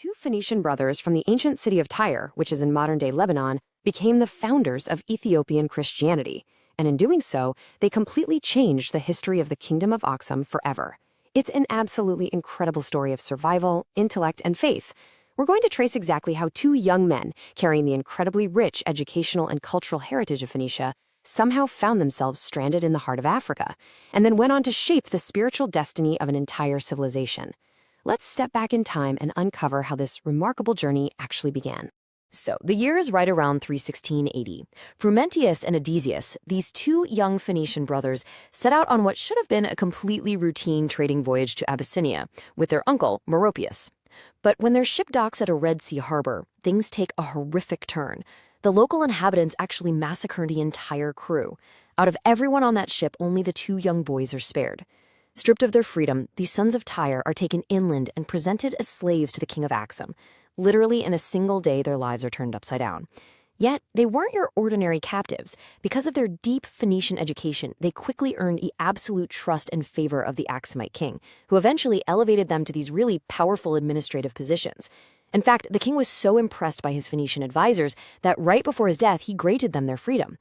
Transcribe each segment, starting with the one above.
Two Phoenician brothers from the ancient city of Tyre, which is in modern-day Lebanon, became the founders of Ethiopian Christianity, and in doing so, they completely changed the history of the Kingdom of Aksum forever. It's an absolutely incredible story of survival, intellect, and faith. We're going to trace exactly how two young men, carrying the incredibly rich educational and cultural heritage of Phoenicia, somehow found themselves stranded in the heart of Africa, and then went on to shape the spiritual destiny of an entire civilization. Let's step back in time and uncover how this remarkable journey actually began. So, the year is right around 316 AD. Frumentius and Odysseus, these two young Phoenician brothers, set out on what should have been a completely routine trading voyage to Abyssinia with their uncle, Meropius. But when their ship docks at a Red Sea harbor, things take a horrific turn. The local inhabitants actually massacre the entire crew. Out of everyone on that ship, only the two young boys are spared. Stripped of their freedom, these sons of Tyre are taken inland and presented as slaves to the king of Aksum. Literally, in a single day, their lives are turned upside down. Yet, they weren't your ordinary captives. Because of their deep Phoenician education, they quickly earned the absolute trust and favor of the Aksumite king, who eventually elevated them to these really powerful administrative positions. In fact, the king was so impressed by his Phoenician advisors that right before his death, he granted them their freedom.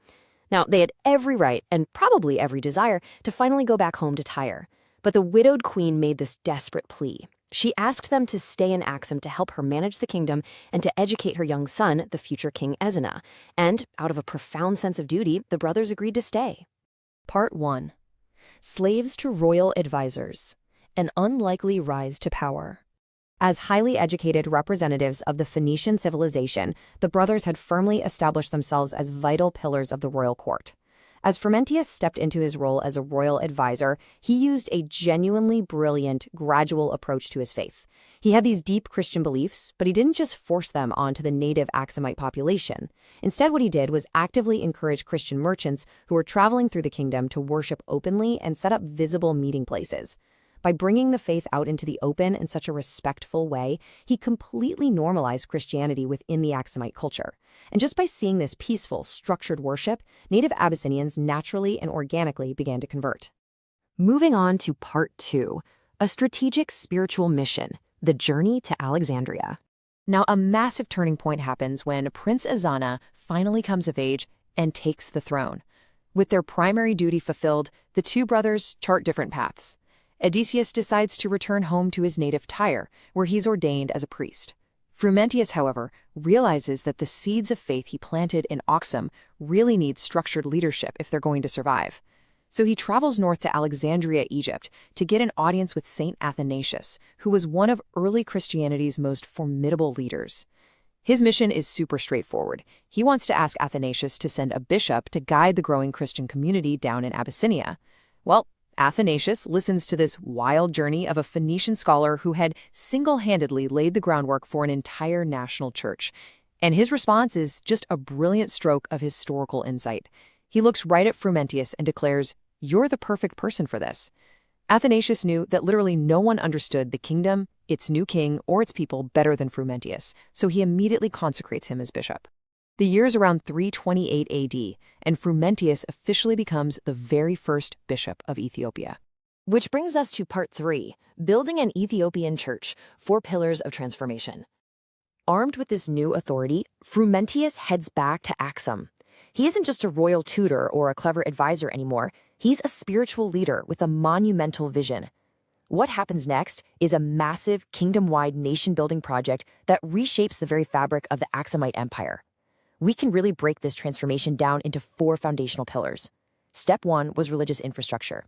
Now, they had every right, and probably every desire, to finally go back home to Tyre. But the widowed queen made this desperate plea. She asked them to stay in Aksum to help her manage the kingdom and to educate her young son, the future King Ezana. And, out of a profound sense of duty, the brothers agreed to stay. Part 1. Slaves to Royal Advisors. An Unlikely Rise to Power. As highly educated representatives of the Phoenician civilization, the brothers had firmly established themselves as vital pillars of the royal court. As Frumentius stepped into his role as a royal advisor, he used a genuinely brilliant, gradual approach to his faith. He had these deep Christian beliefs, but he didn't just force them onto the native Aksumite population. Instead, what he did was actively encourage Christian merchants who were traveling through the kingdom to worship openly and set up visible meeting places. By bringing the faith out into the open in such a respectful way, he completely normalized Christianity within the Aksumite culture. And just by seeing this peaceful, structured worship, native Abyssinians naturally and organically began to convert. Moving on to Part 2, a strategic spiritual mission, the journey to Alexandria. Now, a massive turning point happens when Prince Ezana finally comes of age and takes the throne. With their primary duty fulfilled, the two brothers chart different paths. Odysseus decides to return home to his native Tyre, where he's ordained as a priest. Frumentius, however, realizes that the seeds of faith he planted in Aksum really need structured leadership if they're going to survive. So he travels north to Alexandria, Egypt, to get an audience with Saint Athanasius, who was one of early Christianity's most formidable leaders. His mission is super straightforward. He wants to ask Athanasius to send a bishop to guide the growing Christian community down in Abyssinia. Well, Athanasius listens to this wild journey of a Phoenician scholar who had single-handedly laid the groundwork for an entire national church. And his response is just a brilliant stroke of historical insight. He looks right at Frumentius and declares, "You're the perfect person for this." Athanasius knew that literally no one understood the kingdom, its new king, or its people better than Frumentius, so he immediately consecrates him as bishop. The year's around 328 AD, and Frumentius officially becomes the very first bishop of Ethiopia. Which brings us to Part 3, building an Ethiopian church, 4 pillars of transformation. Armed with this new authority, Frumentius heads back to Aksum. He isn't just a royal tutor or a clever advisor anymore, he's a spiritual leader with a monumental vision. What happens next is a massive, kingdom-wide nation-building project that reshapes the very fabric of the Aksumite Empire. We can really break this transformation down into 4 foundational pillars. Step 1 was religious infrastructure.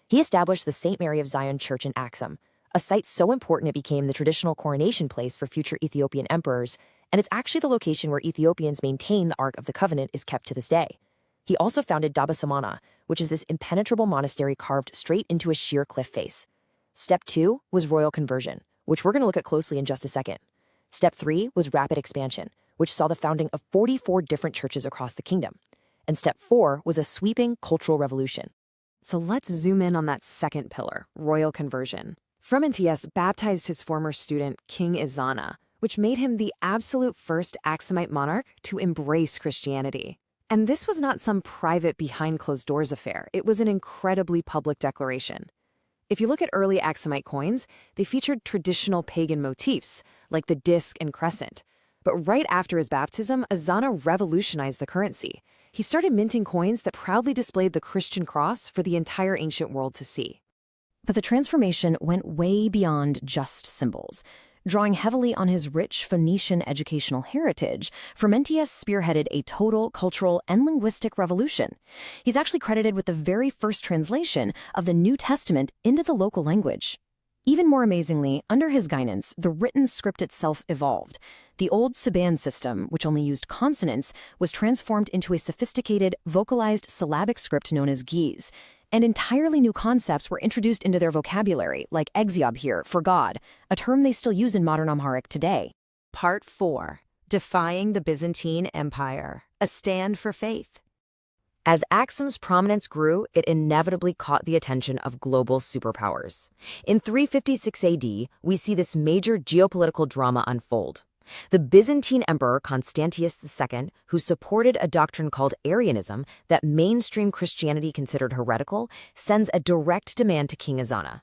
He established the St. Mary of Zion Church in Aksum, a site so important it became the traditional coronation place for future Ethiopian emperors, and it's actually the location where Ethiopians maintain the Ark of the Covenant is kept to this day. He also founded Dabba-Samana, which is this impenetrable monastery carved straight into a sheer cliff face. Step 2 was royal conversion, which we're going to look at closely in just a second. Step 3 was rapid expansion, which saw the founding of 44 different churches across the kingdom. And Step 4 was a sweeping cultural revolution. So let's zoom in on that second pillar, royal conversion. Frumentius baptized his former student, King Ezana, which made him the absolute first Aksumite monarch to embrace Christianity. And this was not some private behind-closed-doors affair. It was an incredibly public declaration. If you look at early Aksumite coins, they featured traditional pagan motifs, like the disc and crescent. But right after his baptism, Ezana revolutionized the currency. He started minting coins that proudly displayed the Christian cross for the entire ancient world to see. But the transformation went way beyond just symbols. Drawing heavily on his rich Phoenician educational heritage, Frumentius spearheaded a total cultural and linguistic revolution. He's actually credited with the very first translation of the New Testament into the local language. Even more amazingly, under his guidance, the written script itself evolved. The old Sabaean system, which only used consonants, was transformed into a sophisticated, vocalized syllabic script known as Ge'ez. And entirely new concepts were introduced into their vocabulary, like Exiob here, for God, a term they still use in modern Amharic today. Part 4. Defying the Byzantine Empire. A stand for faith. As Aksum's prominence grew, it inevitably caught the attention of global superpowers. In 356 AD, we see this major geopolitical drama unfold. The Byzantine Emperor Constantius II, who supported a doctrine called Arianism that mainstream Christianity considered heretical, sends a direct demand to King Ezana.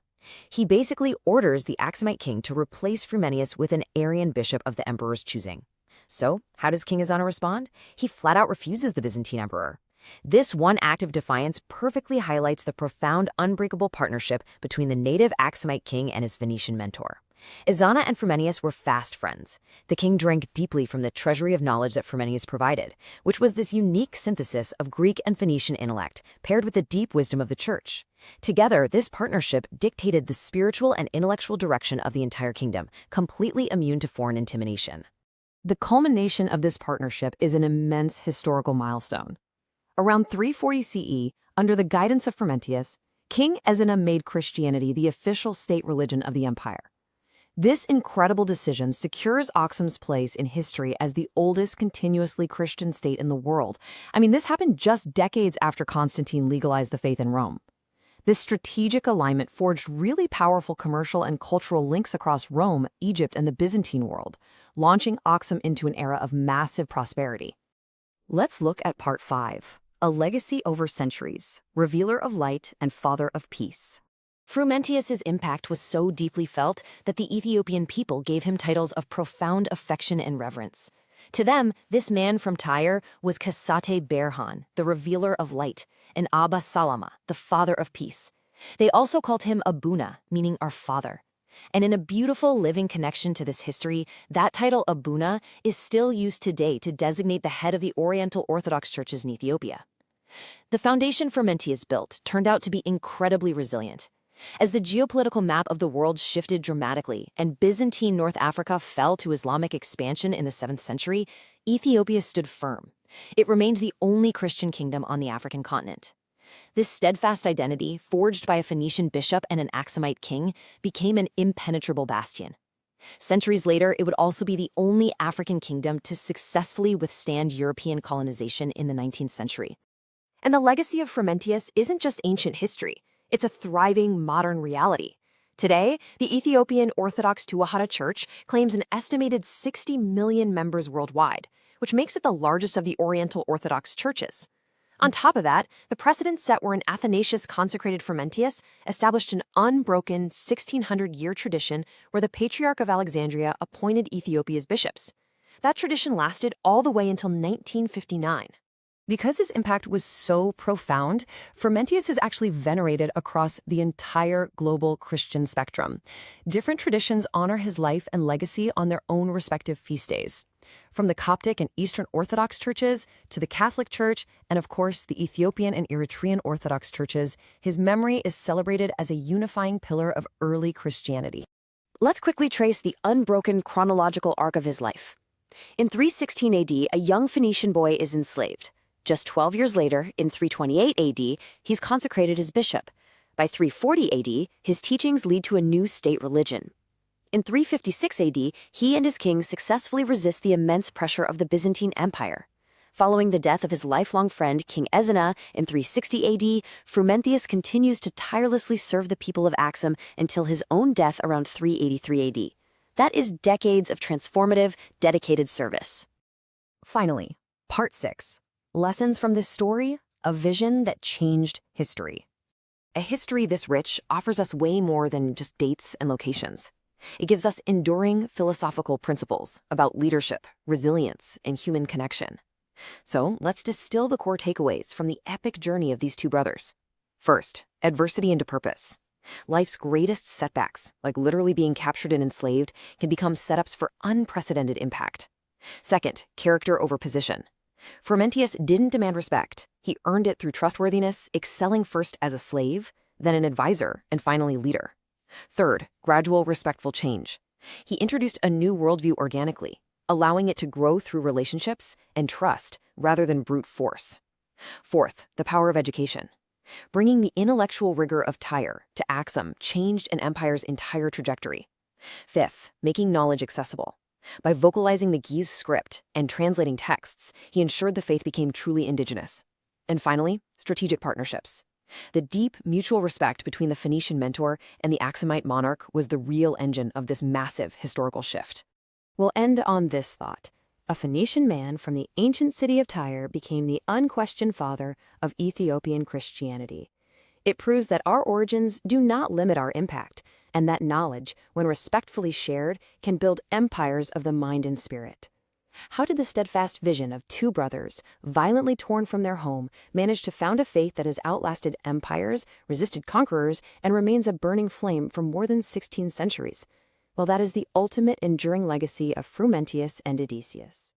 He basically orders the Aksumite king to replace Frumentius with an Arian bishop of the emperor's choosing. So, how does King Ezana respond? He flat out refuses the Byzantine emperor. This one act of defiance perfectly highlights the profound, unbreakable partnership between the native Aksumite king and his Phoenician mentor. Ezana and Frumentius were fast friends. The king drank deeply from the treasury of knowledge that Frumentius provided, which was this unique synthesis of Greek and Phoenician intellect, paired with the deep wisdom of the church. Together, this partnership dictated the spiritual and intellectual direction of the entire kingdom, completely immune to foreign intimidation. The culmination of this partnership is an immense historical milestone. Around 340 CE, under the guidance of Frumentius, King Ezana made Christianity the official state religion of the empire. This incredible decision secures Aksum's place in history as the oldest continuously Christian state in the world. This happened just decades after Constantine legalized the faith in Rome. This strategic alignment forged really powerful commercial and cultural links across Rome, Egypt, and the Byzantine world, launching Aksum into an era of massive prosperity. Let's look at Part 5, A Legacy Over Centuries, Revealer of Light and Father of Peace. Frumentius's impact was so deeply felt that the Ethiopian people gave him titles of profound affection and reverence. To them, this man from Tyre was Kasate Berhan, the revealer of light, and Abba Salama, the father of peace. They also called him Abuna, meaning our father. And in a beautiful living connection to this history, that title Abuna is still used today to designate the head of the Oriental Orthodox churches in Ethiopia. The foundation Frumentius built turned out to be incredibly resilient. As the geopolitical map of the world shifted dramatically and Byzantine North Africa fell to Islamic expansion in the 7th century, Ethiopia stood firm. It remained the only Christian kingdom on the African continent. This steadfast identity, forged by a Phoenician bishop and an Aksumite king, became an impenetrable bastion. Centuries later, it would also be the only African kingdom to successfully withstand European colonization in the 19th century. And the legacy of Frumentius isn't just ancient history. It's a thriving modern reality. Today, the Ethiopian Orthodox Tewahedo Church claims an estimated 60 million members worldwide, which makes it the largest of the Oriental Orthodox churches. On top of that, the precedent set wherein Athanasius consecrated Frumentius established an unbroken 1600-year tradition where the Patriarch of Alexandria appointed Ethiopia's bishops. That tradition lasted all the way until 1959. Because his impact was so profound, Frumentius is actually venerated across the entire global Christian spectrum. Different traditions honor his life and legacy on their own respective feast days. From the Coptic and Eastern Orthodox churches to the Catholic Church, and of course the Ethiopian and Eritrean Orthodox churches, his memory is celebrated as a unifying pillar of early Christianity. Let's quickly trace the unbroken chronological arc of his life. In 316 AD, a young Phoenician boy is enslaved. Just 12 years later, in 328 AD, he's consecrated as bishop. By 340 AD, his teachings lead to a new state religion. In 356 AD, he and his king successfully resist the immense pressure of the Byzantine Empire. Following the death of his lifelong friend, King Ezana, in 360 AD, Frumentius continues to tirelessly serve the people of Aksum until his own death around 383 AD. That is decades of transformative, dedicated service. Finally, Part 6. Lessons from this story, a vision that changed history. A history this rich offers us way more than just dates and locations. It gives us enduring philosophical principles about leadership, resilience, and human connection. So let's distill the core takeaways from the epic journey of these two brothers. First, adversity into purpose. Life's greatest setbacks, like literally being captured and enslaved, can become setups for unprecedented impact. Second, character over position. Frumentius didn't demand respect. He earned it through trustworthiness, excelling first as a slave, then an advisor, and finally leader. Third, gradual respectful change. He introduced a new worldview organically, allowing it to grow through relationships and trust rather than brute force. Fourth, the power of education. Bringing the intellectual rigor of Tyre to Axum changed an empire's entire trajectory. Fifth, making knowledge accessible. By vocalizing the Ge'ez script and translating texts, he ensured the faith became truly indigenous. And finally, strategic partnerships. The deep mutual respect between the Phoenician mentor and the Axumite monarch was the real engine of this massive historical shift. We'll end on this thought. A Phoenician man from the ancient city of Tyre became the unquestioned father of Ethiopian Christianity. It proves that our origins do not limit our impact, and that knowledge, when respectfully shared, can build empires of the mind and spirit. How did the steadfast vision of two brothers, violently torn from their home, manage to found a faith that has outlasted empires, resisted conquerors, and remains a burning flame for more than 16 centuries? Well, that is the ultimate enduring legacy of Frumentius and Odysseus.